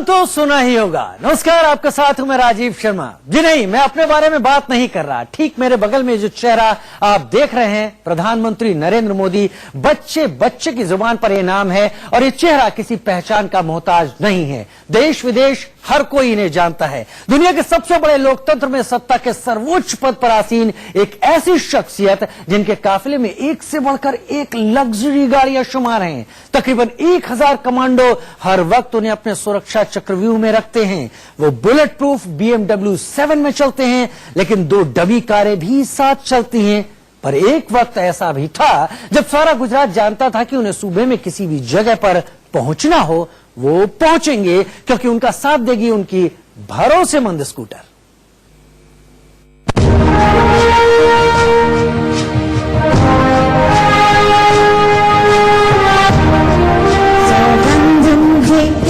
नाम तो सुना ही होगा। नमस्कार, आपका साथ हूं मैं राजीव शर्मा। जी नहीं, मैं अपने बारे में बात नहीं कर रहा। ठीक मेरे बगल में जो चेहरा आप देख रहे हैं, प्रधानमंत्री नरेंद्र मोदी। बच्चे बच्चे की जुबान पर यह नाम है और ये चेहरा किसी पहचान का मोहताज नहीं है। देश विदेश हर कोई इन्हें जानता है। दुनिया के सबसे बड़े लोकतंत्र में सत्ता के सर्वोच्च पद पर आसीन एक ऐसी शख्सियत जिनके काफिले में एक से बढ़कर एक लग्जरी गाड़ियां शुमार हैं। तकरीबन 1000 कमांडो हर वक्त उन्हें अपने सुरक्षा चक्रव्यूह में रखते हैं। वो बुलेट प्रूफ BMW 7 में चलते हैं, लेकिन 2 डमी कारें भी साथ चलती हैं। पर एक वक्त ऐसा भी था जब सारा गुजरात जानता था कि उन्हें सूबे में किसी भी जगह पर पहुंचना हो वो पहुंचेंगे, क्योंकि उनका साथ देगी उनकी भरोसेमंद स्कूटर।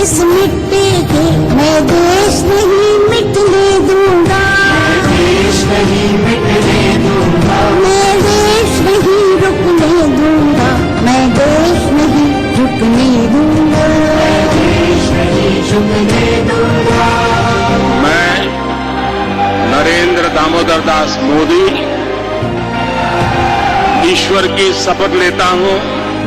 इस मिट्टी के मैं देश नहीं मिटने दूंगा, देश नहीं मिटने दूंगा, मैं देश नहीं रुकने दूंगा, मैं देश नहीं रुकने दूंगा, देश नहीं रुकने दूंगा। मैं नरेंद्र दामोदर दास मोदी ईश्वर की शपथ लेता हूं।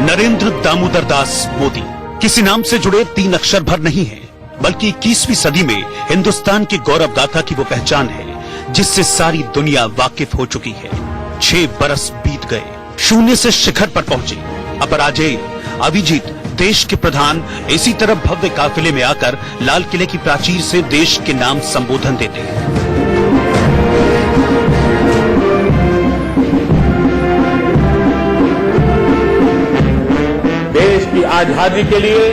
नरेंद्र दामोदर दास मोदी किसी नाम से जुड़े 3 अक्षर भर नहीं है, बल्कि 21वीं सदी में हिंदुस्तान की गौरव गाथा की वो पहचान है जिससे सारी दुनिया वाकिफ हो चुकी है। 6 बरस बीत गए, शून्य से शिखर पर पहुंचे अपराजेय अभिजीत देश के प्रधान इसी तरह भव्य काफिले में आकर लाल किले की प्राचीर से देश के नाम संबोधन देते हैं। देश की आजादी के लिए,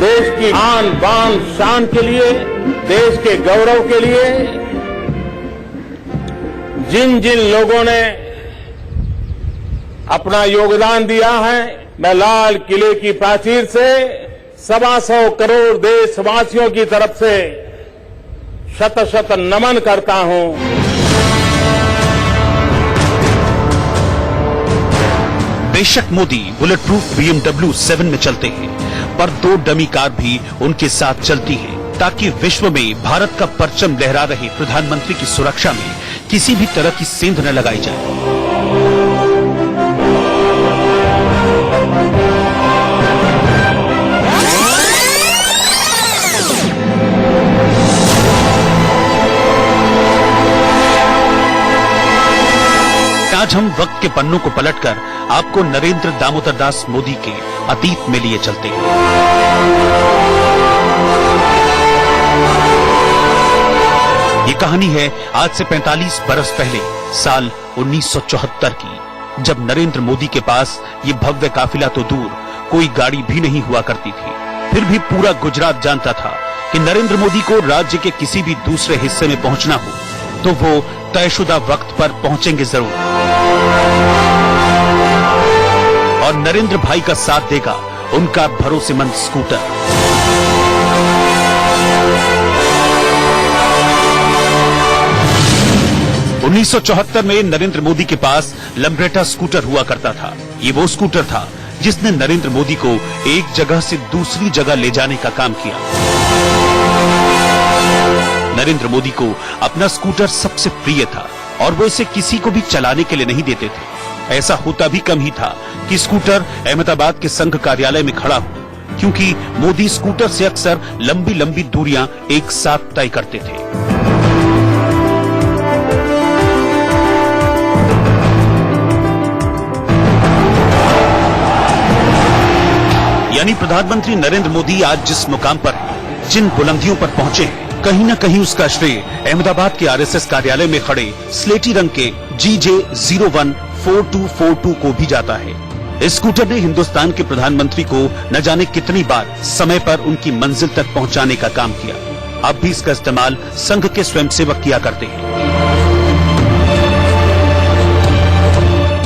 देश की आन बान शान के लिए, देश के गौरव के लिए जिन जिन लोगों ने अपना योगदान दिया है, मैं लाल किले की प्राचीर से 125 करोड़ देशवासियों की तरफ से शत शत नमन करता हूं। बेशक मोदी बुलेट प्रूफ BMW 7 में चलते हैं, पर 2 डमी कार भी उनके साथ चलती हैं, ताकि विश्व में भारत का परचम लहरा रहे प्रधानमंत्री की सुरक्षा में किसी भी तरह की सेंध न लगाई जाए। आज हम वक्त के पन्नों को पलटकर आपको नरेंद्र दामोदर दास मोदी के अतीत में लिए चलते हैं। ये कहानी है आज से 45 बरस पहले, साल 1974 की, जब नरेंद्र मोदी के पास ये भव्य काफिला तो दूर कोई गाड़ी भी नहीं हुआ करती थी। फिर भी पूरा गुजरात जानता था कि नरेंद्र मोदी को राज्य के किसी भी दूसरे हिस्से में पहुंचना हो तो वो तयशुदा वक्त पर पहुंचेंगे जरूर, और नरेंद्र भाई का साथ देगा उनका भरोसेमंद स्कूटर। उन्नीस 1974 में नरेंद्र मोदी के पास लम्ब्रेटा स्कूटर हुआ करता था। ये वो स्कूटर था जिसने नरेंद्र मोदी को एक जगह से दूसरी जगह ले जाने का काम किया। नरेंद्र मोदी को अपना स्कूटर सबसे प्रिय था और वो इसे किसी को भी चलाने के लिए नहीं देते थे। ऐसा होता भी कम ही था कि स्कूटर अहमदाबाद के संघ कार्यालय में खड़ा हो, क्योंकि मोदी स्कूटर से अक्सर लंबी लंबी दूरियां एक साथ तय करते थे। यानी प्रधानमंत्री नरेंद्र मोदी आज जिस मुकाम पर है, जिन बुलंदियों पर पहुंचे हैं, कहीं न कहीं उसका श्रेय अहमदाबाद के RSS कार्यालय में खड़े स्लेटी रंग के GJ014242 को भी जाता है। इस स्कूटर ने हिंदुस्तान के प्रधानमंत्री को न जाने कितनी बार समय पर उनकी मंजिल तक पहुंचाने का काम किया। अब भी इसका इस्तेमाल संघ के स्वयंसेवक किया करते हैं।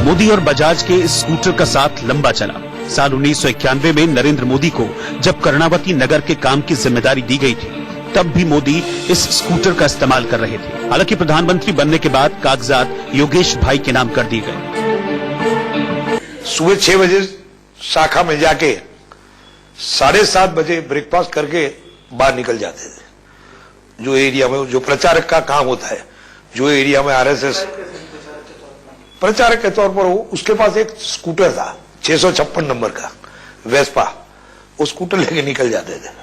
मोदी और बजाज के इस स्कूटर का साथ लंबा चला। साल 1991 में नरेंद्र मोदी को जब कर्णावती नगर के काम की जिम्मेदारी दी गई थी, तब भी मोदी इस स्कूटर का इस्तेमाल कर रहे थे। हालांकि प्रधानमंत्री बनने के बाद कागजात योगेश भाई के नाम कर दिए गए। सुबह 6 बजे शाखा में जाके 7:30 बजे ब्रेकफास्ट करके बाहर निकल जाते थे। जो एरिया में जो प्रचारक का काम होता है, जो एरिया में आरएसएस प्रचारक के तौर पर उसके पास एक स्कूटर था 656 नंबर का वेस्पा, वो स्कूटर लेके निकल जाते थे।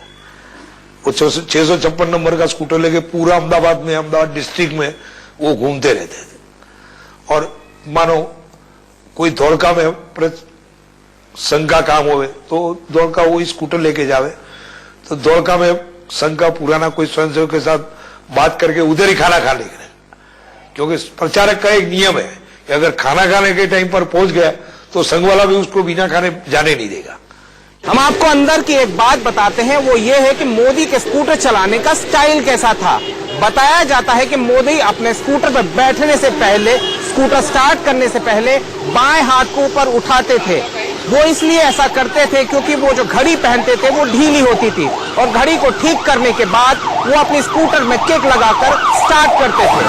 वो 656 नंबर का स्कूटर लेके पूरा अहमदाबाद डिस्ट्रिक्ट में वो घूमते रहते थे। और मानो कोई धोलका में संघ का काम होवे तो धोलका वो स्कूटर लेके जावे, तो धोलका में संघ का पुराना कोई स्वयंसेवक के साथ बात करके उधर ही खाना खा लेंगे, क्योंकि प्रचारक का एक नियम है कि अगर खाना खाने के टाइम पर पहुंच गया तो संघ वाला भी उसको बिना खाने जाने नहीं देगा। हम आपको अंदर की एक बात बताते हैं, वो ये है कि मोदी के स्कूटर चलाने का स्टाइल कैसा था। बताया जाता है कि मोदी अपने स्कूटर पर बैठने से पहले, स्कूटर स्टार्ट करने से पहले बाएं हाथ को ऊपर उठाते थे। वो इसलिए ऐसा करते थे क्योंकि वो जो घड़ी पहनते थे वो ढीली होती थी, और घड़ी को ठीक करने के बाद वो अपनी स्कूटर में किक लगाकर स्टार्ट करते थे।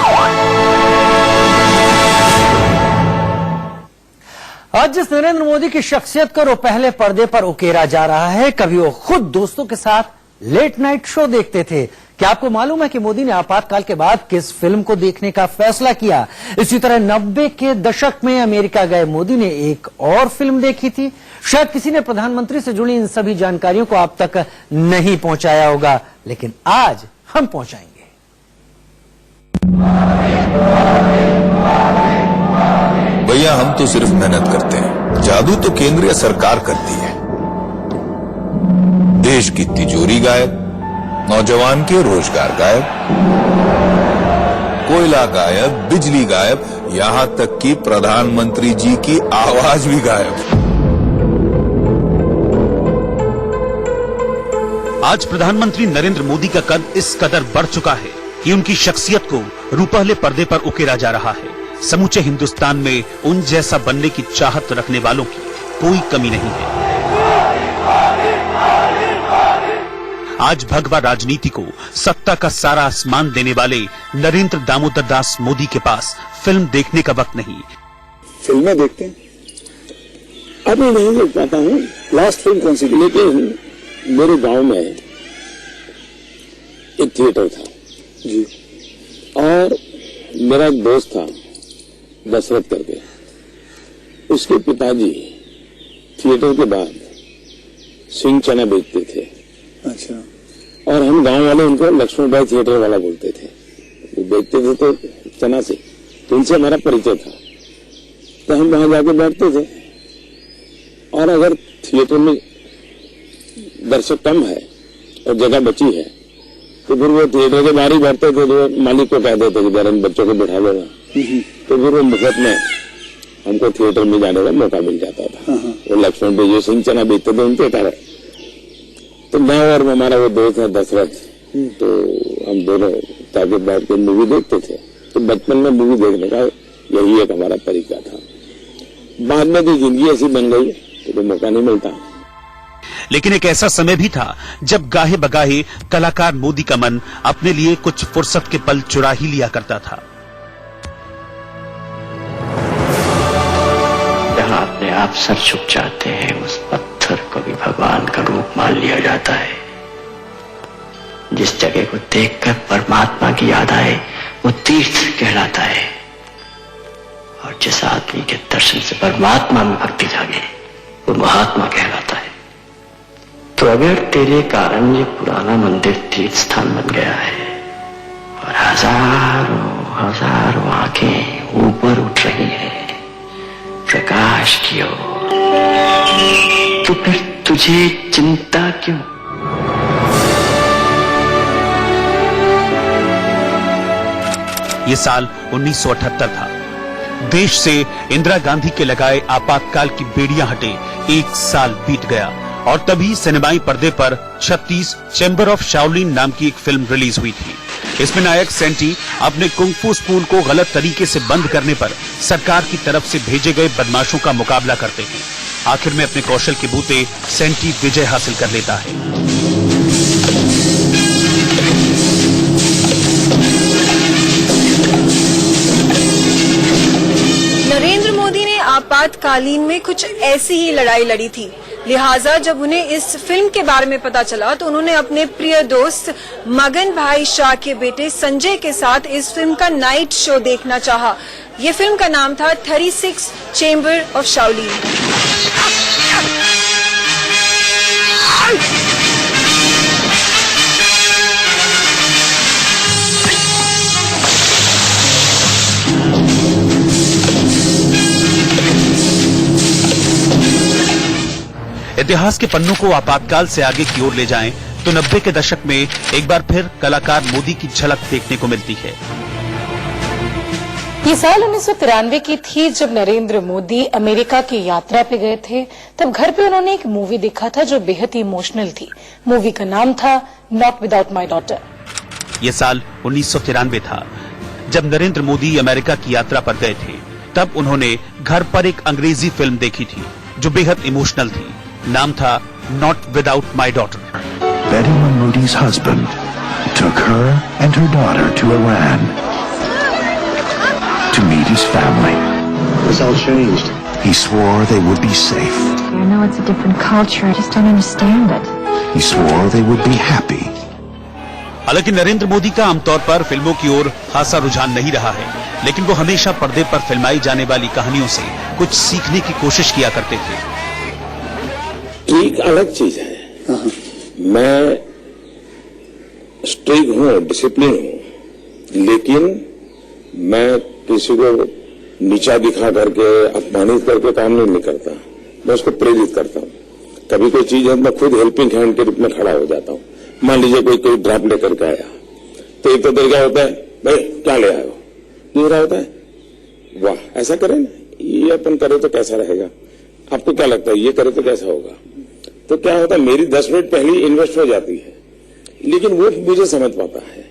आज जिस नरेंद्र मोदी की शख्सियत को पहले पर्दे पर उकेरा जा रहा है, कभी वो खुद दोस्तों के साथ लेट नाइट शो देखते थे। क्या आपको मालूम है कि मोदी ने आपातकाल के बाद किस फिल्म को देखने का फैसला किया? इसी तरह 90 के दशक में अमेरिका गए मोदी ने एक और फिल्म देखी थी। शायद किसी ने प्रधानमंत्री से जुड़ी इन सभी जानकारियों को आप तक नहीं पहुंचाया होगा, लेकिन आज हम पहुंचाएंगे। भैया हम तो सिर्फ मेहनत करते हैं, जादू तो केंद्रीय सरकार करती है। देश की तिजोरी गायब, नौजवान के रोजगार गायब, कोयला गायब, बिजली गायब, यहां तक कि प्रधानमंत्री जी की आवाज भी गायब। आज प्रधानमंत्री नरेंद्र मोदी का कद इस कदर बढ़ चुका है कि उनकी शख्सियत को रूपहले पर्दे पर उकेरा जा रहा है। समूचे हिंदुस्तान में उन जैसा बनने की चाहत रखने वालों की कोई कमी नहीं है। आज भगवा राजनीति को सत्ता का सारा आसमान देने वाले नरेंद्र दामोदर दास मोदी के पास फिल्म देखने का वक्त नहीं। फिल्में देखते हैं, अभी नहीं देख पाता हूँ। लास्ट फिल्म कौन सी? लेकिन मेरे गांव में एक थिएटर था जी, और मेरा एक दोस्त था दशरथ करके, उसके पिताजी थिएटर के बाद सिंह चना बेचते थे। अच्छा। और हम गांव वाले उनको लक्ष्मण भाई थिएटर वाला बोलते थे। वो बेचते थे तो चना से, तो उनसे हमारा परिचय था, तो हम वहां जाके बैठते थे। और अगर थिएटर में दर्शक कम है और जगह बची है तो फिर वो थिएटर के बाहर ही बैठते थे, तो मालिक को कह देते कि जरा इन बच्चों को बैठा देगा, तो फिर वो मुफ्त में हमको थिएटर में जाने का मौका मिल जाता था। वो लक्ष्मण भाई जो सिंह चना बेचते थे उनके कारण, तो मैं और हमारा वो दोस्त है दशरथ, तो हम दोनों ताकि बैठ के मूवी देखते थे। तो बचपन में मूवी देखने का यही एक हमारा तरीका था। बाद में तो जिंदगी ऐसी बन गई तो मौका नहीं मिलता। लेकिन एक ऐसा समय भी था जब गाहे बगाहे कलाकार मोदी का मन अपने लिए कुछ फुर्सत के पल चुरा ही लिया करता था। जहां अपने आप सर झुक जाते हैं, उस पत्थर को भी भगवान का रूप मान लिया जाता है। जिस जगह को देखकर परमात्मा की याद आए वो तीर्थ कहलाता है, और जिस आदमी के दर्शन से परमात्मा में भक्ति जागे वो महात्मा कहलाता है। तो अगर तेरे कारण ये पुराना मंदिर तीर्थ स्थान बन गया है और हजारों हजारों आंखें ऊपर उठ रही हैं प्रकाश की ओर, तो फिर तुझे चिंता क्यों? ये साल 1978 था। देश से इंदिरा गांधी के लगाए आपातकाल की बेड़ियां हटे 1 साल बीत गया, और तभी सिनेमाई पर्दे पर 36 चैम्बर ऑफ शाओलिन नाम की एक फिल्म रिलीज हुई थी। इसमें नायक सेंटी अपने कुंग-फू स्कूल को गलत तरीके से बंद करने पर सरकार की तरफ से भेजे गए बदमाशों का मुकाबला करते हैं। आखिर में अपने कौशल के बूते सेंटी विजय हासिल कर लेता है। नरेंद्र मोदी ने आपात आपातकालीन में कुछ ऐसी ही लड़ाई लड़ी थी। लिहाजा जब उन्हें इस फिल्म के बारे में पता चला तो उन्होंने अपने प्रिय दोस्त मगन भाई शाह के बेटे संजय के साथ इस फिल्म का नाइट शो देखना चाहा। ये फिल्म का नाम था 36 चेंबर ऑफ शाओलिन। इतिहास के पन्नों को आपातकाल से आगे की ओर ले जाएं तो 90 के दशक में एक बार फिर कलाकार मोदी की झलक देखने को मिलती है। ये साल 1993 की थी जब नरेंद्र मोदी अमेरिका की यात्रा पे गए थे। तब घर पे उन्होंने एक मूवी देखा था जो बेहद ही इमोशनल थी। मूवी का नाम था नॉट विदाउट माई डॉटर। ये साल 1993 था जब नरेंद्र मोदी अमेरिका की यात्रा पर गए थे। तब उन्होंने घर पर एक अंग्रेजी फिल्म देखी थी जो बेहद इमोशनल थी। नाम था not without my daughter. Betty Mahmoudi's husband took her and her daughter to Iran to meet his family. It's all changed. He swore they would be safe. I know it's a different culture. I just don't understand it. He swore they would be happy. हालांकि नरेंद्र मोदी का आमतौर पर फिल्मों की ओर खासा रुझान नहीं रहा है, लेकिन वो हमेशा पर्दे पर फिल्माई जाने वाली कहानियों से कुछ सीखने की कोशिश किया करते थे। एक अलग चीज है। मैं स्ट्रिक्ट हूं, डिसिप्लिन हूं, लेकिन मैं किसी को नीचा दिखा करके अपमानित करके काम नहीं करता। मैं उसको प्रेरित करता हूं। कभी कोई चीज है मैं खुद हेल्पिंग हैंड के रूप में खड़ा हो जाता हूं। मान लीजिए कोई ड्रॉप लेकर के आया तो एक तो तरीका होता है, भाई क्या ले आए हो, दूसरा होता है वाह ऐसा करें ये अपन करे तो कैसा रहेगा, आपको क्या लगता है ये करे तो कैसा होगा। तो क्या होता है मेरी 10 मिनट पहले इन्वेस्ट हो जाती है, लेकिन वो मुझे समझ पाता है।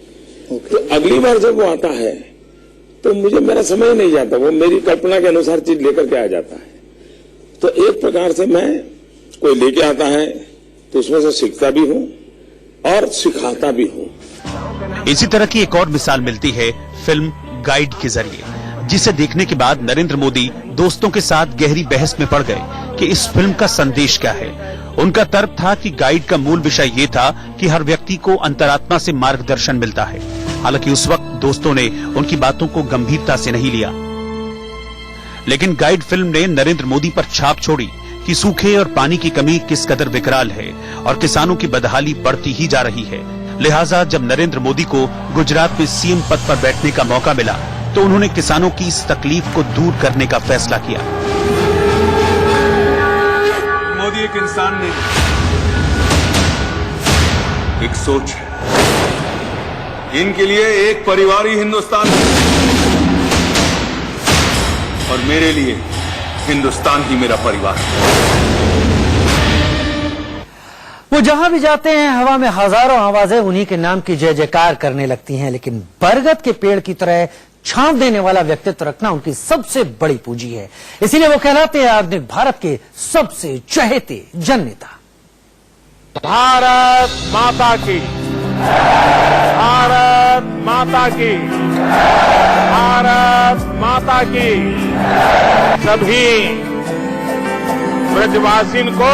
तो अगली बार जब वो आता है तो मुझे मेरा समय नहीं जाता, वो मेरी कल्पना के अनुसार चीज लेकर के आ जाता है। तो एक प्रकार से मैं कोई लेके आता है तो उसमें से सीखता भी हूं और सिखाता भी हूं। इसी तरह की एक और मिसाल मिलती है फिल्म गाइड के जरिए, जिसे देखने के बाद नरेंद्र मोदी दोस्तों के साथ गहरी बहस में पड़ गए कि इस फिल्म का संदेश क्या है। उनका तर्क था कि गाइड का मूल विषय ये था कि हर व्यक्ति को अंतरात्मा से मार्गदर्शन मिलता है। हालांकि उस वक्त दोस्तों ने उनकी बातों को गंभीरता से नहीं लिया, लेकिन गाइड फिल्म ने नरेंद्र मोदी पर छाप छोड़ी कि सूखे और पानी की कमी किस कदर विकराल है और किसानों की बदहाली बढ़ती ही जा रही है। लिहाजा जब नरेंद्र मोदी को गुजरात में सीएम पद पर बैठने का मौका मिला तो उन्होंने किसानों की इस तकलीफ को दूर करने का फैसला किया। मोदी एक इंसान नहीं, एक सोच है। इनके लिए एक परिवार ही हिंदुस्तान है और मेरे लिए हिंदुस्तान ही मेरा परिवार है। वो जहां भी जाते हैं हवा में हजारों आवाजें उन्हीं के नाम की जय जयकार करने लगती हैं, लेकिन बरगद के पेड़ की तरह छांव देने वाला व्यक्तित्व रखना उनकी सबसे बड़ी पूंजी है। इसीलिए वो कहलाते हैं आधुनिक भारत के सबसे चहेते जननेता। भारत माता की, भारत माता की, भारत माता की। सभी ब्रजवासिन को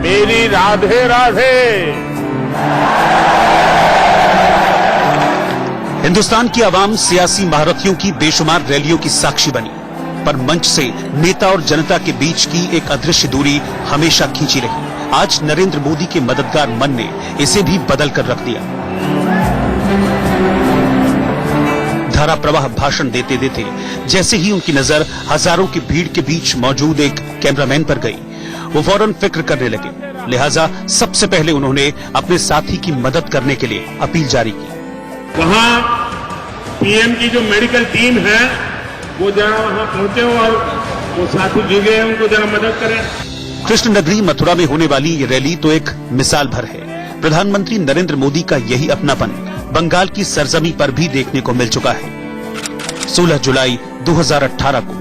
मेरी राधे राधे। हिंदुस्तान की आवाम सियासी महारथियों की बेशुमार रैलियों की साक्षी बनी, पर मंच से नेता और जनता के बीच की एक अदृश्य दूरी हमेशा खींची रही। आज नरेंद्र मोदी के मददगार मन ने इसे भी बदल कर रख दिया। धारा प्रवाह भाषण देते देते जैसे ही उनकी नजर हजारों की भीड़ के बीच मौजूद एक कैमरामैन पर गई, वो फौरन फिक्र करने लगे। लिहाजा सबसे पहले उन्होंने अपने साथी की मदद करने के लिए अपील जारी की। वहां पीएम की जो मेडिकल टीम है वो जरा वहां पहुंचे और वो साथी जुड़े हैं उनको जरा मदद करें। कृष्ण नगरी मथुरा में होने वाली ये रैली तो एक मिसाल भर है। प्रधानमंत्री नरेंद्र मोदी का यही अपनापन बंगाल की सरजमी पर भी देखने को मिल चुका है। 16 जुलाई 2018 को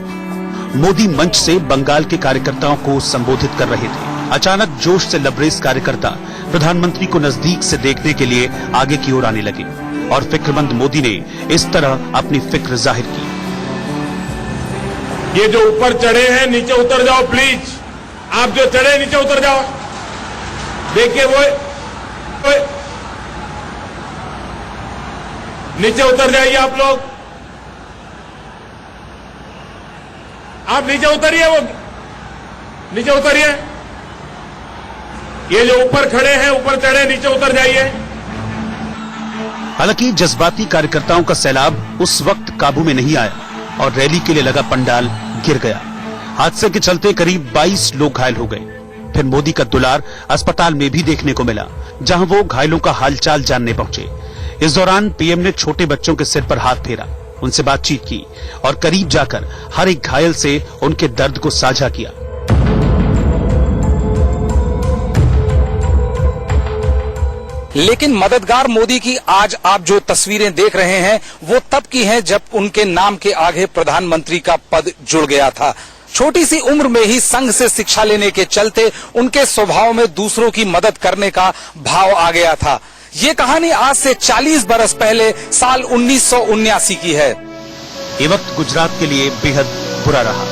मोदी मंच से बंगाल के कार्यकर्ताओं को संबोधित कर रहे थे। अचानक जोश से लबरेज कार्यकर्ता प्रधानमंत्री को नजदीक से देखने के लिए आगे की ओर आने लगे और फिक्रमंद मोदी ने इस तरह अपनी फिक्र जाहिर की। ये जो ऊपर चढ़े हैं नीचे उतर जाओ प्लीज। आप जो चढ़े नीचे उतर जाओ। देखिए वो नीचे उतर जाइए आप लोग। आप नीचे उतरिए, वो नीचे उतरिए। ये जो ऊपर खड़े हैं ऊपर चढ़े नीचे उतर जाइए। हालांकि जज्बाती कार्यकर्ताओं का सैलाब उस वक्त काबू में नहीं आया और रैली के लिए लगा पंडाल गिर गया। हादसे के चलते करीब 22 लोग घायल हो गए। फिर मोदी का दुलार अस्पताल में भी देखने को मिला, जहां वो घायलों का हालचाल जानने पहुंचे। इस दौरान पीएम ने छोटे बच्चों के सिर पर हाथ फेरा, उनसे बातचीत की और करीब जाकर हर एक घायल से उनके दर्द को साझा किया। लेकिन मददगार मोदी की आज आप जो तस्वीरें देख रहे हैं वो तब की हैं जब उनके नाम के आगे प्रधानमंत्री का पद जुड़ गया था। छोटी सी उम्र में ही संघ से शिक्षा लेने के चलते उनके स्वभाव में दूसरों की मदद करने का भाव आ गया था। ये कहानी आज से 40 बरस पहले साल 1979 की है। ये वक्त गुजरात के लिए बेहद बुरा रहा।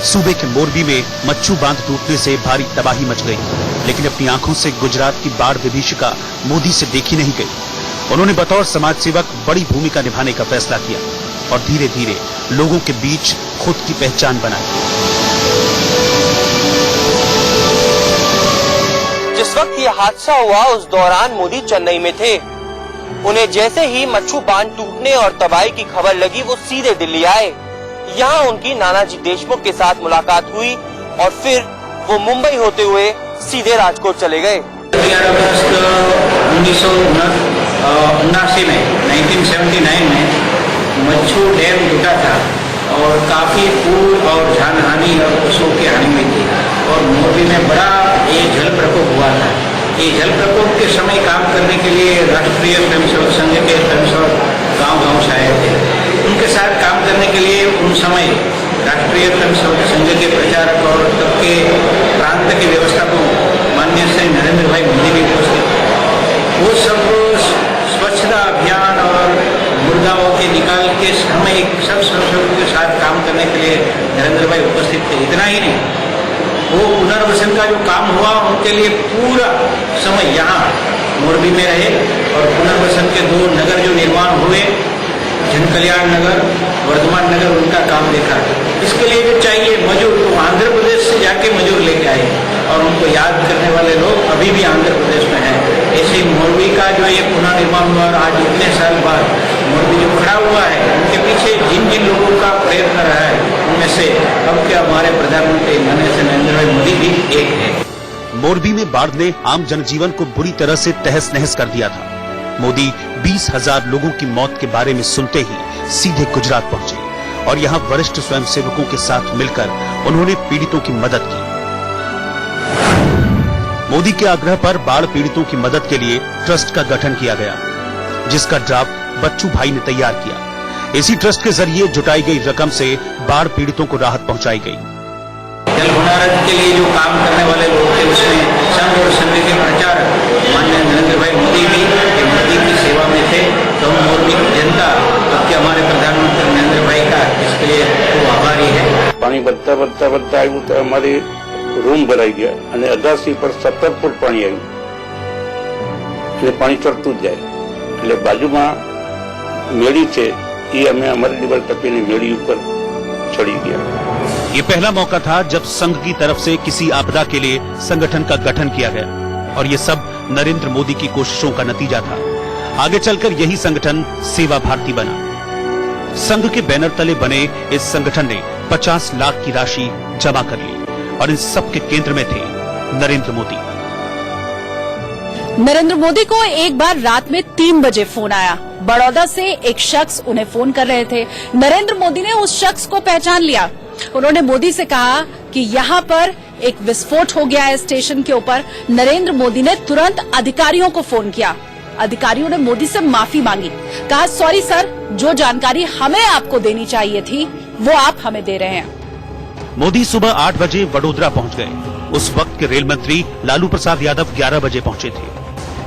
सूबे के मोरबी में मच्छू बांध टूटने से भारी तबाही मच गई, लेकिन अपनी आंखों से गुजरात की बाढ़ विभीषिका मोदी से देखी नहीं गई। उन्होंने बतौर समाज सेवक बड़ी भूमिका निभाने का फैसला किया और धीरे धीरे लोगों के बीच खुद की पहचान बनाई। जिस वक्त ये हादसा हुआ उस दौरान मोदी चेन्नई में थे। उन्हें जैसे ही मच्छू बांध टूटने और तबाही की खबर लगी वो सीधे दिल्ली आए। यहाँ उनकी नानाजी देशमुख के साथ मुलाकात हुई और फिर वो मुंबई होते हुए सीधे राजकोट चले गए। 11 अगस्त 1979 में 1979 में मच्छू डैम टूटा था और काफी पूर और जानहानि और पशुओं की हानि हुई थी और मोरबी में बड़ा ये जल प्रकोप हुआ था। ये जल प्रकोप के समय काम करने के लिए राष्ट्रीय स्वयंसेवक संघ के स्वयंसेवक गांव-गांव से आए थे। उनके साथ काम करने के लिए उन समय राष्ट्रीय स्वयंसेवक संघ के प्रचारक और तब के प्रांत की व्यवस्था को माननीय श्री नरेंद्र भाई मोदी भी उपस्थित थे। वो सब स्वच्छता अभियान और मुर्दाओं के निकाल के समय सब स्वयंसेवकों के साथ काम करने के लिए नरेंद्र भाई उपस्थित थे। इतना ही नहीं, वो पुनर्वसन का जो काम हुआ उनके लिए पूरा समय यहाँ मोरबी में रहे और पुनर्वसन के 2 नगर जो निर्माण हुए, जनकल्याण नगर, वर्धमान नगर, उनका काम देखा। इसके लिए जो चाहिए मजूर तो आंध्र प्रदेश से जाके मजूर लेके आए और उनको याद करने वाले लोग अभी भी आंध्र प्रदेश में हैं। ऐसे मोरबी का जो ये पुनर्निर्माण हुआ और आज इतने साल बाद मोरबी जो खड़ा हुआ है उनके पीछे जिन जिन लोगों का प्रयत्न रहा है उनमें से अब के हमारे प्रधानमंत्री माननीय नरेंद्र भाई मोदी भी एक है। मोरबी में बाढ़ ने आम जनजीवन को बुरी तरह से तहस नहस कर दिया था। मोदी 20,000 लोगों की मौत के बारे में सुनते ही सीधे गुजरात पहुंचे और यहां वरिष्ठ स्वयंसेवकों के साथ मिलकर उन्होंने पीड़ितों की मदद की। मोदी के आग्रह पर बाढ़ पीड़ितों की मदद के लिए ट्रस्ट का गठन किया गया, जिसका ड्राफ्ट बच्चू भाई ने तैयार किया। इसी ट्रस्ट के जरिए जुटाई गई रकम से बाढ़ पीड़ितों को राहत पहुंचाई गई। जल भंडारण के लिए जो काम करने वाले लोग थे उसमें संघ और संघ के प्रचारक माननीय नरेंद्र भाई मोदी भी मोदी की सेवा में थे। तो हम मोरबी की जनता अब के हमारे प्रधानमंत्री नरेंद्र भाई का इसके लिए खूब आभारी है। पानी बढ़ता बढ़ता बढ़ता आयु तो हमारी रूम भराई गया અને અગાસી પર 17 ફૂટ પાણી આવ્યું એટલે પાણી ચડતું જ જાય એટલે બાજુમાં મેળી છે એ અમે અમારી દિવાલ ટપીને મેળી ઉપર ચડી ગયા। ये पहला मौका था जब संघ की तरफ से किसी आपदा के लिए संगठन का गठन किया गया और ये सब नरेंद्र मोदी की कोशिशों का नतीजा था। आगे चलकर यही संगठन सेवा भारती बना। संघ के बैनर तले बने इस संगठन ने 50 लाख की राशि जमा कर ली और इन सब के केंद्र में थे नरेंद्र मोदी। नरेंद्र मोदी को एक बार रात में 3 बजे फोन आया। बड़ौदा से एक शख्स उन्हें फोन कर रहे थे। नरेंद्र मोदी ने उस शख्स को पहचान लिया। उन्होंने मोदी से कहा कि यहाँ पर एक विस्फोट हो गया है स्टेशन के ऊपर। नरेंद्र मोदी ने तुरंत अधिकारियों को फोन किया। अधिकारियों ने मोदी से माफी मांगी, कहा सॉरी सर, जो जानकारी हमें आपको देनी चाहिए थी वो आप हमें दे रहे हैं। मोदी सुबह 8 बजे वडोदरा पहुंच गए। उस वक्त के रेल मंत्री लालू प्रसाद यादव 11 बजे पहुंचे थे।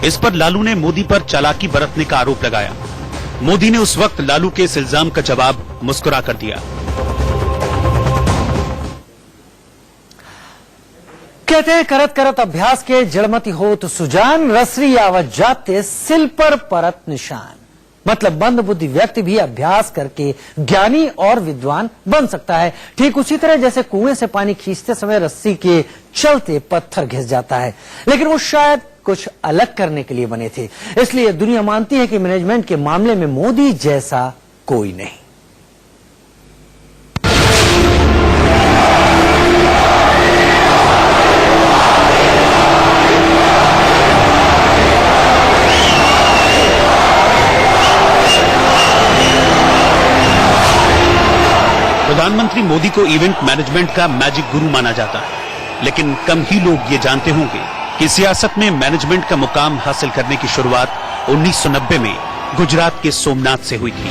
इस पर लालू ने मोदी पर चालाकी बरतने का आरोप लगाया। मोदी ने उस वक्त लालू के इस इल्जाम का जवाब मुस्कुरा कर दिया। कहते हैं करत करत अभ्यास के जड़मती हो तो सुजान, रसरी आवत जाते सिल पर परत निशान। मतलब मंद बुद्धि व्यक्ति भी अभ्यास करके ज्ञानी और विद्वान बन सकता है। ठीक उसी तरह जैसे कुएं से पानी खींचते समय रस्सी के चलते पत्थर घिस जाता है, लेकिन वो शायद कुछ अलग करने के लिए बने थे। इसलिए दुनिया मानती है कि मैनेजमेंट के मामले में मोदी जैसा कोई नहीं। प्रधानमंत्री मोदी को इवेंट मैनेजमेंट का मैजिक गुरु माना जाता है, लेकिन कम ही लोग ये जानते होंगे कि सियासत में मैनेजमेंट का मुकाम हासिल करने की शुरुआत 1990 में गुजरात के सोमनाथ से हुई थी।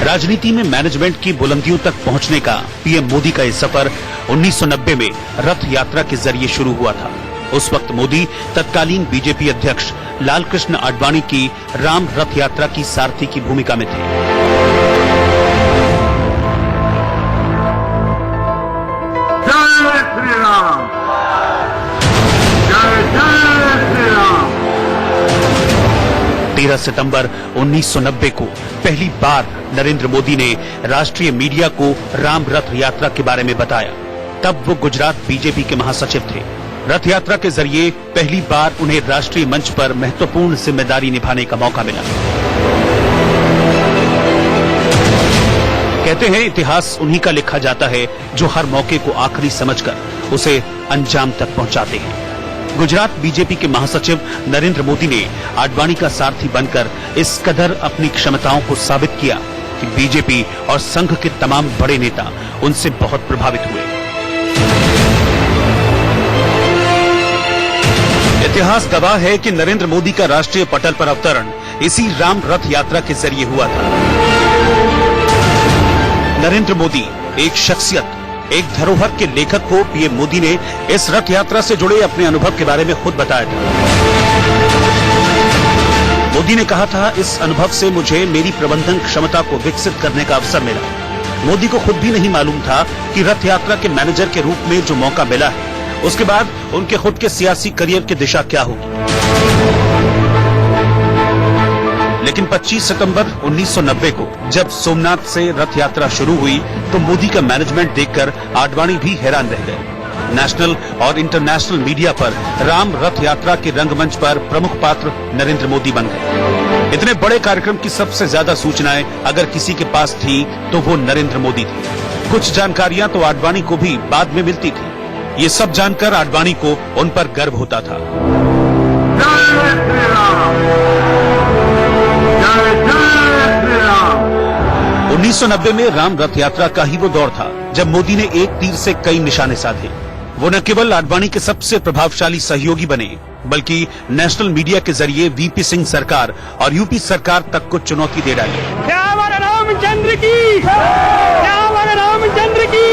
राजनीति में मैनेजमेंट की बुलंदियों तक पहुंचने का पीएम मोदी का ये सफर 1990 में रथ यात्रा के जरिए शुरू हुआ था। उस वक्त मोदी तत्कालीन बीजेपी अध्यक्ष लालकृष्ण आडवाणी की राम रथ यात्रा की सारथी की भूमिका में थे। जय श्री राम, जय जय श्री राम। 13 सितंबर 1990 को पहली बार नरेंद्र मोदी ने राष्ट्रीय मीडिया को राम रथ यात्रा के बारे में बताया। तब वो गुजरात बीजेपी के महासचिव थे। रथ यात्रा के जरिए पहली बार उन्हें राष्ट्रीय मंच पर महत्वपूर्ण जिम्मेदारी निभाने का मौका मिला। कहते हैं इतिहास उन्हीं का लिखा जाता है जो हर मौके को आखिरी समझकर उसे अंजाम तक पहुंचाते हैं। गुजरात बीजेपी के महासचिव नरेंद्र मोदी ने आडवाणी का सारथी बनकर इस कदर अपनी क्षमताओं को साबित किया कि बीजेपी और संघ के तमाम बड़े नेता उनसे बहुत प्रभावित हुए। इतिहास गवाह है कि नरेंद्र मोदी का राष्ट्रीय पटल पर अवतरण इसी राम रथ यात्रा के जरिए हुआ था। नरेंद्र मोदी एक शख्सियत, एक धरोहर के लेखक को पीएम मोदी ने इस रथ यात्रा से जुड़े अपने अनुभव के बारे में खुद बताया था। मोदी ने कहा था, इस अनुभव से मुझे मेरी प्रबंधन क्षमता को विकसित करने का अवसर मिला। मोदी को खुद भी नहीं मालूम था कि रथ यात्रा के मैनेजर के रूप में जो मौका मिला है उसके बाद उनके खुद के सियासी करियर की दिशा क्या होगी। लेकिन 25 सितंबर 1990 को जब सोमनाथ से रथ यात्रा शुरू हुई तो मोदी का मैनेजमेंट देखकर आडवाणी भी हैरान रह गए। नेशनल और इंटरनेशनल मीडिया पर राम रथ यात्रा के रंगमंच पर प्रमुख पात्र नरेंद्र मोदी बन गए। इतने बड़े कार्यक्रम की सबसे ज्यादा सूचनाएं अगर किसी के पास थी तो वो नरेंद्र मोदी थे। कुछ जानकारियां तो आडवाणी को भी बाद में मिलती थी। ये सब जानकर आडवाणी को उन पर गर्व होता था। जय श्री राम, जय जय श्री राम। 1990 में राम रथ यात्रा का ही वो दौर था जब मोदी ने एक तीर से कई निशाने साधे। वो न केवल आडवाणी के सबसे प्रभावशाली सहयोगी बने बल्कि नेशनल मीडिया के जरिए वीपी सिंह सरकार और यूपी सरकार तक को चुनौती दे डाली। रामचंद्र की, रामचंद्र की।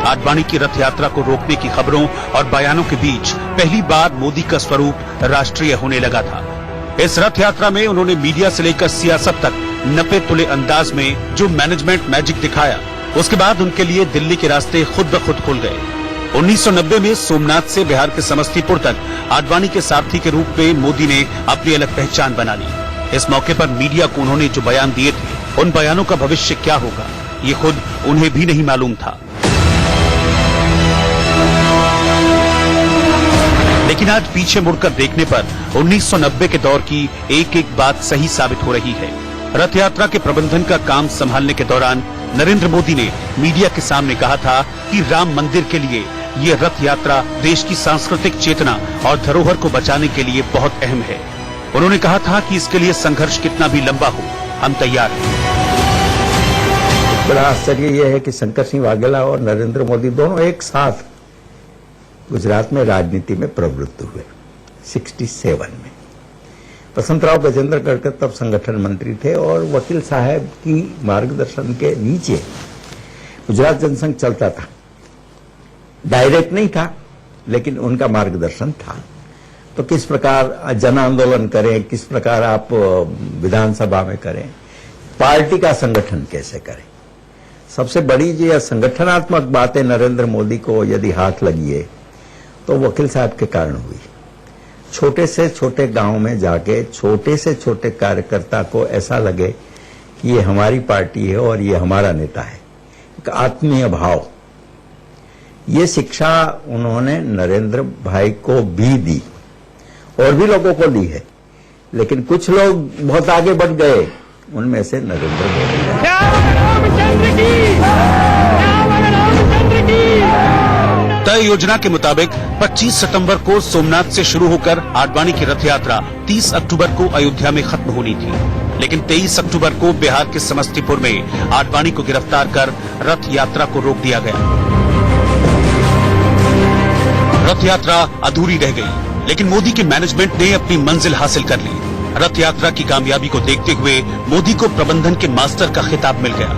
आडवाणी की रथ यात्रा को रोकने की खबरों और बयानों के बीच पहली बार मोदी का स्वरूप राष्ट्रीय होने लगा था। इस रथ यात्रा में उन्होंने मीडिया से लेकर सियासत तक नपे तुले अंदाज में जो मैनेजमेंट मैजिक दिखाया, उसके बाद उनके लिए दिल्ली के रास्ते खुद ब खुद खुल गए। 1990 में सोमनाथ से बिहार के समस्तीपुर तक आडवाणी के सारथी के रूप में मोदी ने अपनी अलग पहचान बना ली। इस मौके पर मीडिया को उन्होंने जो बयान दिए थे, उन बयानों का भविष्य क्या होगा ये खुद उन्हें भी नहीं मालूम था। लेकिन आज पीछे मुड़कर देखने पर 1990 के दौर की एक एक बात सही साबित हो रही है। रथ यात्रा के प्रबंधन का काम संभालने के दौरान नरेंद्र मोदी ने मीडिया के सामने कहा था कि राम मंदिर के लिए ये रथ यात्रा देश की सांस्कृतिक चेतना और धरोहर को बचाने के लिए बहुत अहम है। उन्होंने कहा था कि इसके लिए संघर्ष कितना भी लंबा हो, हम तैयार हैं। बड़ा आश्चर्य यह है कि शंकर सिंह वाघेला और नरेंद्र मोदी दोनों एक साथ गुजरात में राजनीति में प्रवृत्त हुए 67 में। वसंतराव गजेंद्र गढ़कर तब संगठन मंत्री थे और वकील साहब की मार्गदर्शन के नीचे गुजरात जनसंघ चलता था। डायरेक्ट नहीं था लेकिन उनका मार्गदर्शन था। तो किस प्रकार जन आंदोलन करें, किस प्रकार आप विधानसभा में करें, पार्टी का संगठन कैसे करें। सबसे बड़ी जो संगठनात्मक बातें नरेंद्र मोदी को यदि हाथ लगी है तो वकील साहब के कारण हुई। छोटे से छोटे गांव में जाके छोटे से छोटे कार्यकर्ता को ऐसा लगे कि ये हमारी पार्टी है और ये हमारा नेता है, एक आत्मीय भाव, ये शिक्षा उन्होंने नरेंद्र भाई को भी दी और भी लोगों को दी है, लेकिन कुछ लोग बहुत आगे बढ़ गए, उनमें से नरेंद्र मोदी। तय योजना के मुताबिक 25 सितंबर को सोमनाथ से शुरू होकर आडवाणी की रथ यात्रा 30 अक्टूबर को अयोध्या में खत्म होनी थी, लेकिन 23 अक्टूबर को बिहार के समस्तीपुर में आडवाणी को गिरफ्तार कर रथ यात्रा को रोक दिया गया। रथ यात्रा अधूरी रह गई, लेकिन मोदी के मैनेजमेंट ने अपनी मंजिल हासिल कर ली। रथ यात्रा की कामयाबी को देखते हुए मोदी को प्रबंधन के मास्टर का खिताब मिल गया।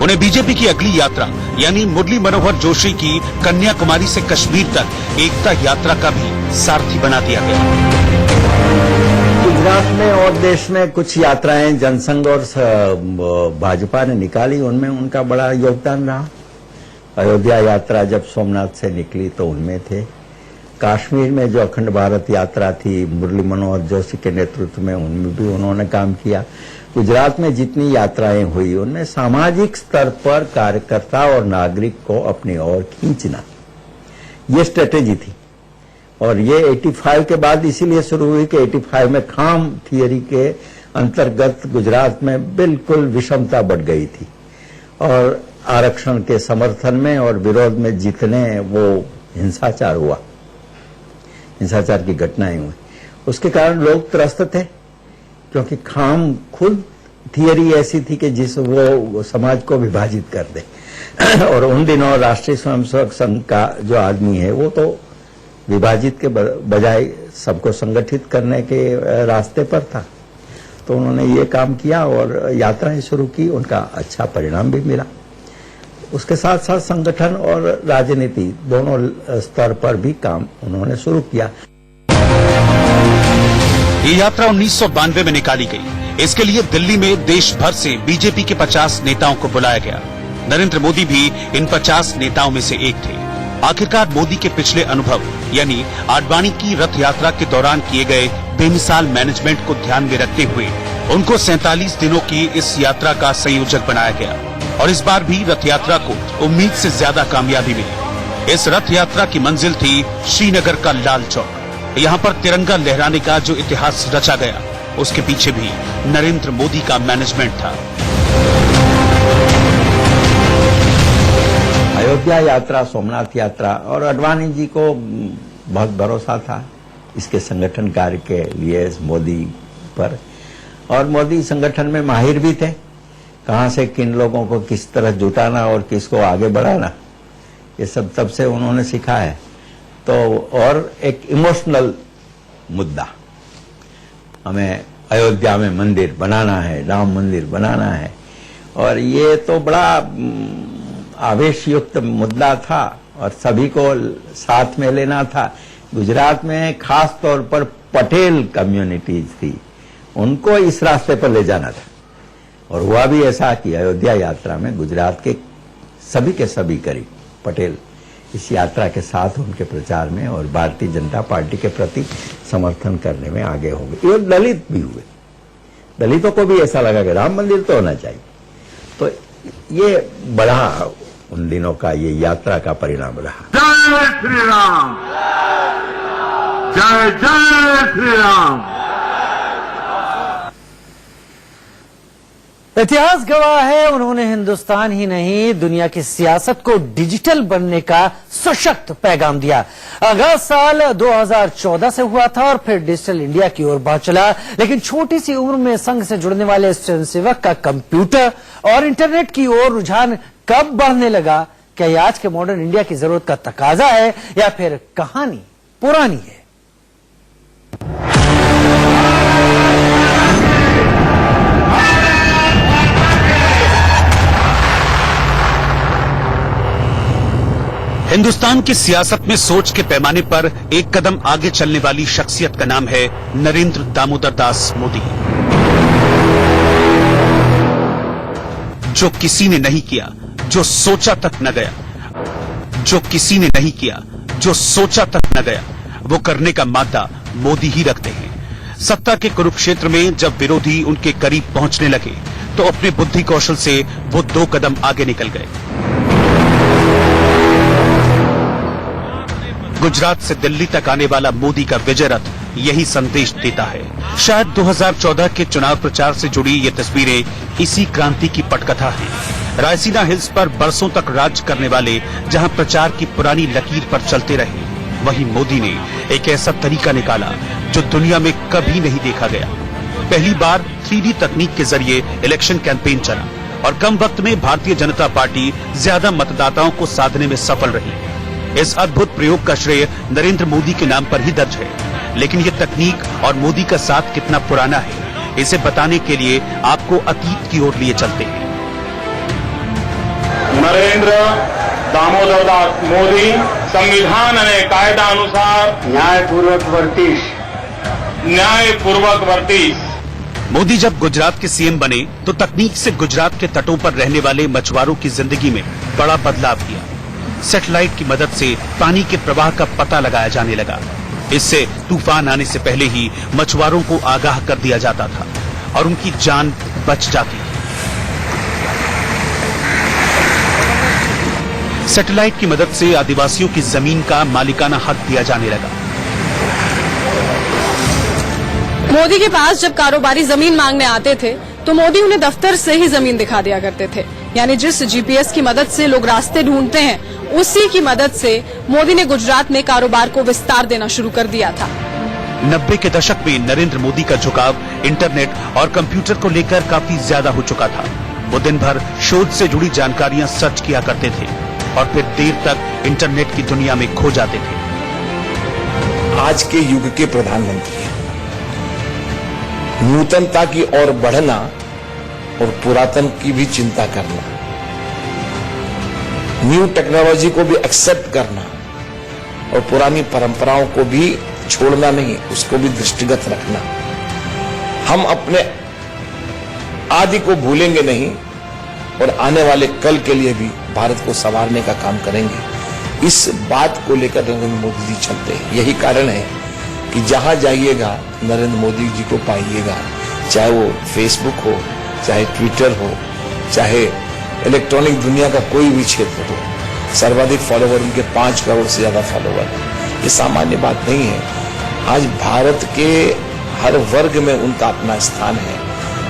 उन्हें बीजेपी की अगली यात्रा यानी मुरली मनोहर जोशी की कन्याकुमारी से कश्मीर तक एकता यात्रा का भी सारथी बना दिया गया। गुजरात में और देश में कुछ यात्राएं जनसंघ और भाजपा ने निकाली, उनमें उनका बड़ा योगदान रहा। अयोध्या यात्रा जब सोमनाथ से निकली तो उनमें थे। कश्मीर में जो अखंड भारत यात्रा थी मुरली मनोहर जोशी के नेतृत्व में, उनमें भी उन्होंने काम किया। गुजरात में जितनी यात्राएं हुई उनमें सामाजिक स्तर पर कार्यकर्ता और नागरिक को अपनी ओर खींचना, ये स्ट्रेटेजी थी। और ये 85 के बाद इसीलिए शुरू हुई कि 85 में खाम थियरी के अंतर्गत गुजरात में बिल्कुल विषमता बढ़ गई थी और आरक्षण के समर्थन में और विरोध में जितने वो हिंसाचार हुआ, हिंसाचार की घटनाएं हुई, उसके कारण लोग त्रस्त थे, क्योंकि खाम खुद थियरी ऐसी थी कि जिस वो समाज को विभाजित कर दे। और उन दिनों राष्ट्रीय स्वयंसेवक संघ का जो आदमी है वो तो विभाजित के बजाय सबको संगठित करने के रास्ते पर था। तो उन्होंने ये काम किया और यात्राएं शुरू की, उनका अच्छा परिणाम भी मिला। उसके साथ साथ संगठन और राजनीति दोनों स्तर पर भी काम उन्होंने शुरू किया। ये यात्रा 1992 में निकाली गई। इसके लिए दिल्ली में देश भर से बीजेपी के 50 नेताओं को बुलाया गया। नरेंद्र मोदी भी इन 50 नेताओं में से एक थे। आखिरकार मोदी के पिछले अनुभव यानी आडवाणी की रथ यात्रा के दौरान किए गए बेमिसाल मैनेजमेंट को ध्यान में रखते हुए उनको 47 दिनों की इस यात्रा का संयोजक बनाया गया और इस बार भी रथ यात्रा को उम्मीद से ज्यादा कामयाबी मिली। इस रथ यात्रा की मंजिल थी श्रीनगर का लाल चौक। यहाँ पर तिरंगा लहराने का जो इतिहास रचा गया उसके पीछे भी नरेंद्र मोदी का मैनेजमेंट था। अयोध्या यात्रा, सोमनाथ यात्रा और आडवाणी जी को बहुत भरोसा था इसके संगठन कार्य के लिए मोदी पर, और मोदी संगठन में माहिर भी थे, कहां से किन लोगों को किस तरह जुटाना और किसको आगे बढ़ाना, ये सब तब से उन्होंने सीखा है। तो और एक इमोशनल मुद्दा, हमें अयोध्या में मंदिर बनाना है, राम मंदिर बनाना है, और ये तो बड़ा आवेश युक्त मुद्दा था और सभी को साथ में लेना था। गुजरात में खास तौर पर पटेल कम्युनिटीज थी, उनको इस रास्ते पर ले जाना था। और हुआ भी ऐसा कि अयोध्या यात्रा में गुजरात के सभी करीब पटेल इस यात्रा के साथ उनके प्रचार में और भारतीय जनता पार्टी के प्रति समर्थन करने में आगे हो गए। ये दलित भी हुए, दलितों को भी ऐसा लगा कि राम मंदिर तो होना चाहिए। तो ये बड़ा उन दिनों का ये यात्रा का परिणाम रहा। जय श्री राम, जय जय श्री राम। इतिहास गवाह है, उन्होंने हिंदुस्तान ही नहीं दुनिया की सियासत को डिजिटल बनने का सशक्त पैगाम दिया। आगाज साल 2014 से हुआ था और फिर डिजिटल इंडिया की ओर बढ़ चला। लेकिन छोटी सी उम्र में संघ से जुड़ने वाले स्वयंसेवक का कंप्यूटर और इंटरनेट की ओर रुझान कब बढ़ने लगा? क्या ये आज के मॉडर्न इंडिया की जरूरत का तकाजा है या फिर कहानी पुरानी है? हिंदुस्तान की सियासत में सोच के पैमाने पर एक कदम आगे चलने वाली शख्सियत का नाम है नरेंद्र दामोदर दास मोदी। जो किसी ने नहीं किया, जो सोचा तक न गया, जो किसी ने नहीं किया, जो सोचा तक न गया, वो करने का मादा मोदी ही रखते हैं। सत्ता के कुरुक्षेत्र में जब विरोधी उनके करीब पहुंचने लगे तो अपने बुद्धि कौशल से वो 2 कदम आगे निकल गए। गुजरात से दिल्ली तक आने वाला मोदी का विजय रथ यही संदेश देता है। शायद 2014 के चुनाव प्रचार से जुड़ी ये तस्वीरें इसी क्रांति की पटकथा है। रायसीना हिल्स पर बरसों तक राज करने वाले जहां प्रचार की पुरानी लकीर पर चलते रहे, वहीं मोदी ने एक ऐसा तरीका निकाला जो दुनिया में कभी नहीं देखा गया। पहली बार 3D तकनीक के जरिए इलेक्शन कैंपेन चला और कम वक्त में भारतीय जनता पार्टी ज्यादा मतदाताओं को साधने में सफल रही। इस अद्भुत प्रयोग का श्रेय नरेंद्र मोदी के नाम पर ही दर्ज है। लेकिन ये तकनीक और मोदी का साथ कितना पुराना है, इसे बताने के लिए आपको अतीत की ओर लिए चलते हैं। नरेंद्र दामोदर दास मोदी संविधान ने कायदा अनुसार न्यायपूर्वक वर्तिश। मोदी जब गुजरात के सीएम बने तो तकनीक से गुजरात के तटों पर रहने वाले मछुआरों की जिंदगी में बड़ा बदलाव किया। सैटेलाइट की मदद से पानी के प्रवाह का पता लगाया जाने लगा। इससे तूफान आने से पहले ही मछुआरों को आगाह कर दिया जाता था और उनकी जान बच जाती थी। सैटेलाइट की मदद से आदिवासियों की जमीन का मालिकाना हक दिया जाने लगा। मोदी के पास जब कारोबारी जमीन मांगने आते थे तो मोदी उन्हें दफ्तर से ही जमीन दिखा दिया करते थे। यानी जिस जीपीएस की मदद से लोग रास्ते ढूंढते हैं, उसी की मदद से मोदी ने गुजरात में कारोबार को विस्तार देना शुरू कर दिया था। 90 के दशक में नरेंद्र मोदी का झुकाव इंटरनेट और कंप्यूटर को लेकर काफी ज्यादा हो चुका था। वो दिन भर शोध से जुड़ी जानकारियां सर्च किया करते थे और फिर देर तक इंटरनेट की दुनिया में खो जाते थे। आज के युग के प्रधानमंत्री हैं। नूतनता की ओर बढ़ना और पुरातन की भी चिंता करना, न्यू टेक्नोलॉजी को भी एक्सेप्ट करना और पुरानी परंपराओं को भी छोड़ना नहीं, उसको भी दृष्टिगत रखना। हम अपने आदि को भूलेंगे नहीं और आने वाले कल के लिए भी भारत को संवारने का काम करेंगे। इस बात को लेकर नरेंद्र मोदी जी चलते हैं। यही कारण है कि जहां जाइएगा नरेंद्र मोदी जी को पाइएगा, चाहे वो फेसबुक हो, चाहे ट्विटर हो, चाहे इलेक्ट्रॉनिक दुनिया का कोई भी क्षेत्र हो। सर्वाधिक फॉलोवर उनके 5 करोड़ से ज्यादा फॉलोवर। ये सामान्य बात नहीं है। आज भारत के हर वर्ग में उनका अपना स्थान है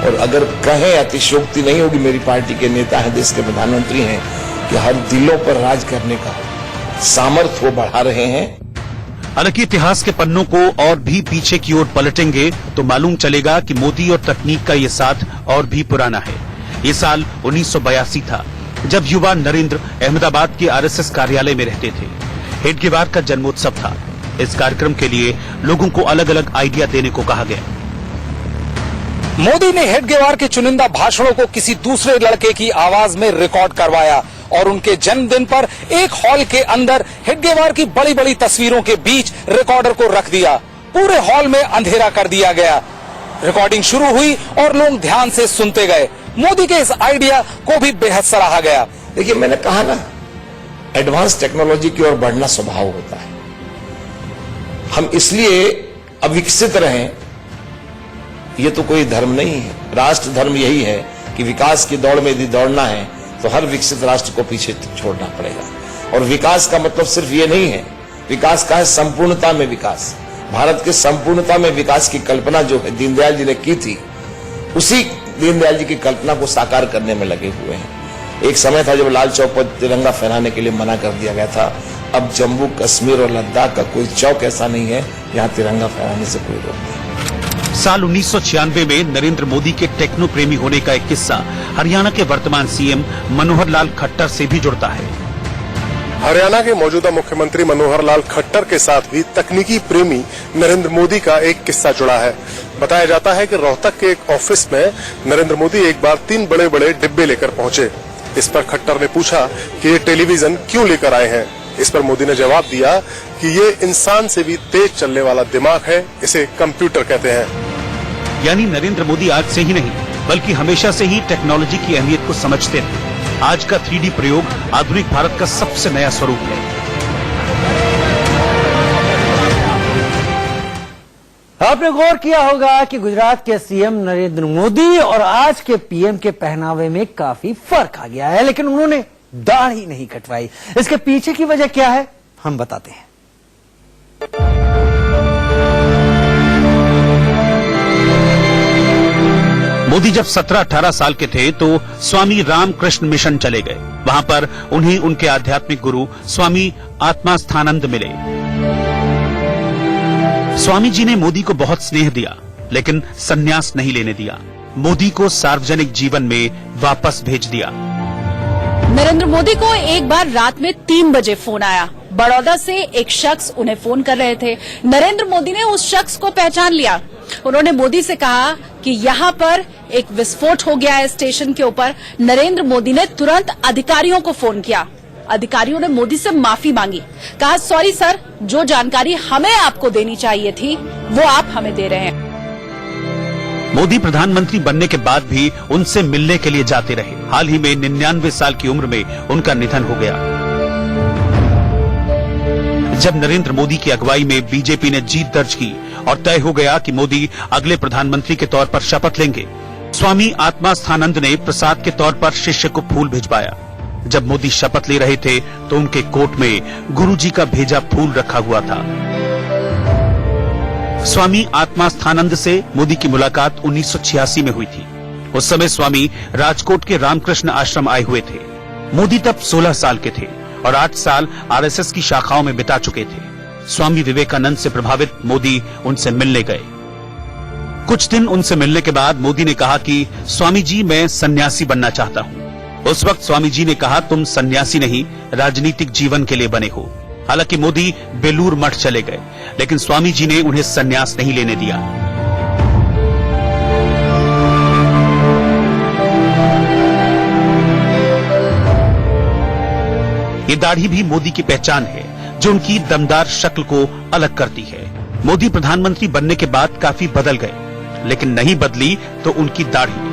और अगर कहें, अतिशयोक्ति नहीं होगी, मेरी पार्टी के नेता हैं, देश के प्रधानमंत्री हैं, कि हर दिलों पर राज करने का सामर्थ्य वो बढ़ा रहे हैं। हालांकि इतिहास के पन्नों को और भी पीछे की ओर पलटेंगे तो मालूम चलेगा कि मोदी और तकनीक का ये साथ और भी पुराना है। ये साल 1982 था जब युवा नरेंद्र अहमदाबाद के आरएसएस कार्यालय में रहते थे। हेडगेवार का जन्मोत्सव था। इस कार्यक्रम के लिए लोगों को अलग अलग आइडिया देने को कहा गया। मोदी ने हेडगेवार के चुनिंदा भाषणों को किसी दूसरे लड़के की आवाज में रिकॉर्ड करवाया और उनके जन्मदिन पर एक हॉल के अंदर हेडगेवार की बड़ी बड़ी तस्वीरों के बीच रिकॉर्डर को रख दिया। पूरे हॉल में अंधेरा कर दिया गया। रिकॉर्डिंग शुरू हुई और लोग ध्यान से सुनते गए। मोदी के इस आइडिया को भी बेहद सराहा गया। देखिए, मैंने कहा ना, एडवांस टेक्नोलॉजी की ओर बढ़ना स्वभाव होता है। हम इसलिए अविकसित रहें, ये तो कोई धर्म नहीं है। राष्ट्र धर्म यही है कि विकास की दौड़ में यदि दौड़ना है तो हर विकसित राष्ट्र को पीछे छोड़ना पड़ेगा। और विकास का मतलब सिर्फ ये नहीं है, विकास का है संपूर्णता में विकास। भारत के संपूर्णता में विकास की कल्पना जो है दीनदयाल जी ने की थी, उसी दीनदयाल जी की कल्पना को साकार करने में लगे हुए हैं। एक समय था जब लाल चौक पर तिरंगा फहराने के लिए मना कर दिया गया था। अब जम्मू कश्मीर और लद्दाख का कोई चौक ऐसा नहीं है जहां तिरंगा फहराने से कोई रोक नहीं। साल 1996 में नरेंद्र मोदी के टेक्नो प्रेमी होने का एक किस्सा हरियाणा के वर्तमान सीएम मनोहर लाल खट्टर से भी जुड़ता है। हरियाणा के मौजूदा मुख्यमंत्री मनोहर लाल खट्टर के साथ भी तकनीकी प्रेमी नरेंद्र मोदी का एक किस्सा जुड़ा है। बताया जाता है कि रोहतक के एक ऑफिस में नरेंद्र मोदी एक बार 3 बड़े बड़े डिब्बे लेकर पहुंचे। इस पर खट्टर ने पूछा कि ये टेलीविजन क्यों लेकर आए हैं। इस पर मोदी ने जवाब दिया कि ये इंसान से भी तेज चलने वाला दिमाग है, इसे कंप्यूटर कहते हैं। यानी नरेंद्र मोदी आज से ही नहीं बल्कि हमेशा से ही टेक्नोलॉजी की अहमियत को समझते थे। आज का 3D प्रयोग आधुनिक भारत का सबसे नया स्वरूप है। आपने गौर किया होगा कि गुजरात के सीएम नरेंद्र मोदी और आज के पीएम के पहनावे में काफी फर्क आ गया है, लेकिन उन्होंने दाढ़ी नहीं कटवाई। इसके पीछे की वजह क्या है, हम बताते हैं। मोदी जब 17-18 साल के थे तो स्वामी रामकृष्ण मिशन चले गए। वहां पर उन्हें उनके आध्यात्मिक गुरु स्वामी आत्मास्थानंद मिले। स्वामी जी ने मोदी को बहुत स्नेह दिया, लेकिन संन्यास नहीं लेने दिया। मोदी को सार्वजनिक जीवन में वापस भेज दिया। नरेंद्र मोदी को एक बार रात में 3 बजे फोन आया। बड़ौदा से एक शख्स उन्हें फोन कर रहे थे। नरेंद्र मोदी ने उस शख्स को पहचान लिया। उन्होंने मोदी से कहा कि यहाँ पर एक विस्फोट हो गया है स्टेशन के ऊपर। नरेंद्र मोदी ने तुरंत अधिकारियों को फोन किया। अधिकारियों ने मोदी से माफी मांगी, कहा सॉरी सर, जो जानकारी हमें आपको देनी चाहिए थी वो आप हमें दे रहे हैं। मोदी प्रधानमंत्री बनने के बाद भी उनसे मिलने के लिए जाते रहे। हाल ही में 99 साल की उम्र में उनका निधन हो गया। जब नरेंद्र मोदी की अगुवाई में बीजेपी ने जीत दर्ज की और तय हो गया कि मोदी अगले प्रधानमंत्री के तौर पर शपथ लेंगे, स्वामी आत्मास्थानंद ने प्रसाद के तौर पर शिष्य को फूल भिजवाया। जब मोदी शपथ ले रहे थे तो उनके कोट में गुरुजी का भेजा फूल रखा हुआ था। स्वामी आत्मास्थानंद से मोदी की मुलाकात 1986 में हुई थी। उस समय स्वामी राजकोट के रामकृष्ण आश्रम आए हुए थे। मोदी तब 16 साल के थे और 8 साल आरएसएस की शाखाओं में बिता चुके थे। स्वामी विवेकानंद से प्रभावित मोदी उनसे मिलने गए। कुछ दिन उनसे मिलने के बाद मोदी ने कहा कि स्वामी जी, मैं सन्यासी बनना चाहता हूँ। उस वक्त स्वामी जी ने कहा, तुम सन्यासी नहीं, राजनीतिक जीवन के लिए बने हो। हालांकि मोदी बेलूर मठ चले गए, लेकिन स्वामी जी ने उन्हें सन्यास नहीं लेने दिया। ये दाढ़ी भी मोदी की पहचान है, जो उनकी दमदार शक्ल को अलग करती है। मोदी प्रधानमंत्री बनने के बाद काफी बदल गए, लेकिन नहीं बदली तो उनकी दाढ़ी।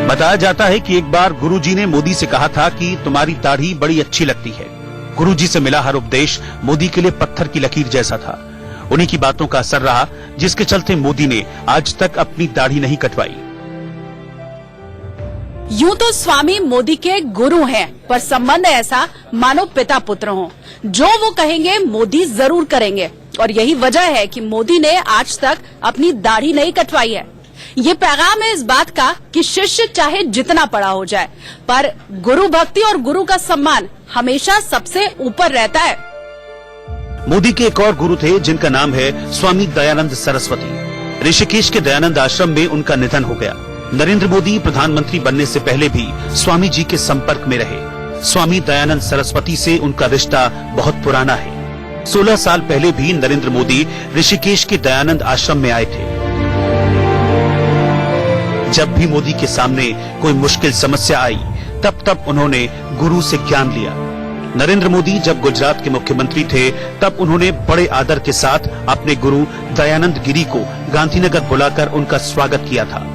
बताया जाता है कि एक बार गुरुजी ने मोदी से कहा था कि तुम्हारी दाढ़ी बड़ी अच्छी लगती है। गुरुजी से मिला हर उपदेश मोदी के लिए पत्थर की लकीर जैसा था। उन्हीं की बातों का असर रहा, जिसके चलते मोदी ने आज तक अपनी दाढ़ी नहीं कटवाई। यूं तो स्वामी मोदी के गुरु हैं, पर संबंध ऐसा मानो पिता पुत्र हों। जो वो कहेंगे मोदी जरूर करेंगे, और यही वजह है कि मोदी ने आज तक अपनी दाढ़ी नहीं कटवाई है। ये पैगाम है इस बात का कि शिष्य चाहे जितना बड़ा हो जाए, पर गुरु भक्ति और गुरु का सम्मान हमेशा सबसे ऊपर रहता है। मोदी के एक और गुरु थे जिनका नाम है स्वामी दयानंद सरस्वती। ऋषिकेश के दयानंद आश्रम में उनका निधन हो गया। नरेंद्र मोदी प्रधानमंत्री बनने से पहले भी स्वामी जी के संपर्क में रहे। स्वामी दयानंद सरस्वती से उनका रिश्ता बहुत पुराना है। 16 साल पहले भी नरेंद्र मोदी ऋषिकेश के दयानंद आश्रम में आए थे। जब भी मोदी के सामने कोई मुश्किल समस्या आई, तब उन्होंने गुरु से ज्ञान लिया। नरेंद्र मोदी जब गुजरात के मुख्यमंत्री थे, तब उन्होंने बड़े आदर के साथ अपने गुरु दयानंद गिरी को गांधीनगर बुलाकर उनका स्वागत किया था।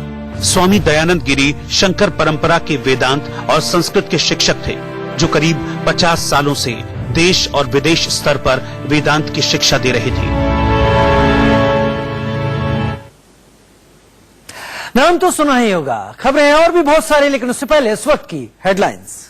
स्वामी दयानंद गिरी शंकर परंपरा के वेदांत और संस्कृत के शिक्षक थे, जो करीब 50 सालों से देश और विदेश स्तर पर वेदांत की शिक्षा दे रहे थे। नाम तो सुना ही होगा, खबरें और भी बहुत सारी, लेकिन उससे पहले इस वक्त की हेडलाइंस।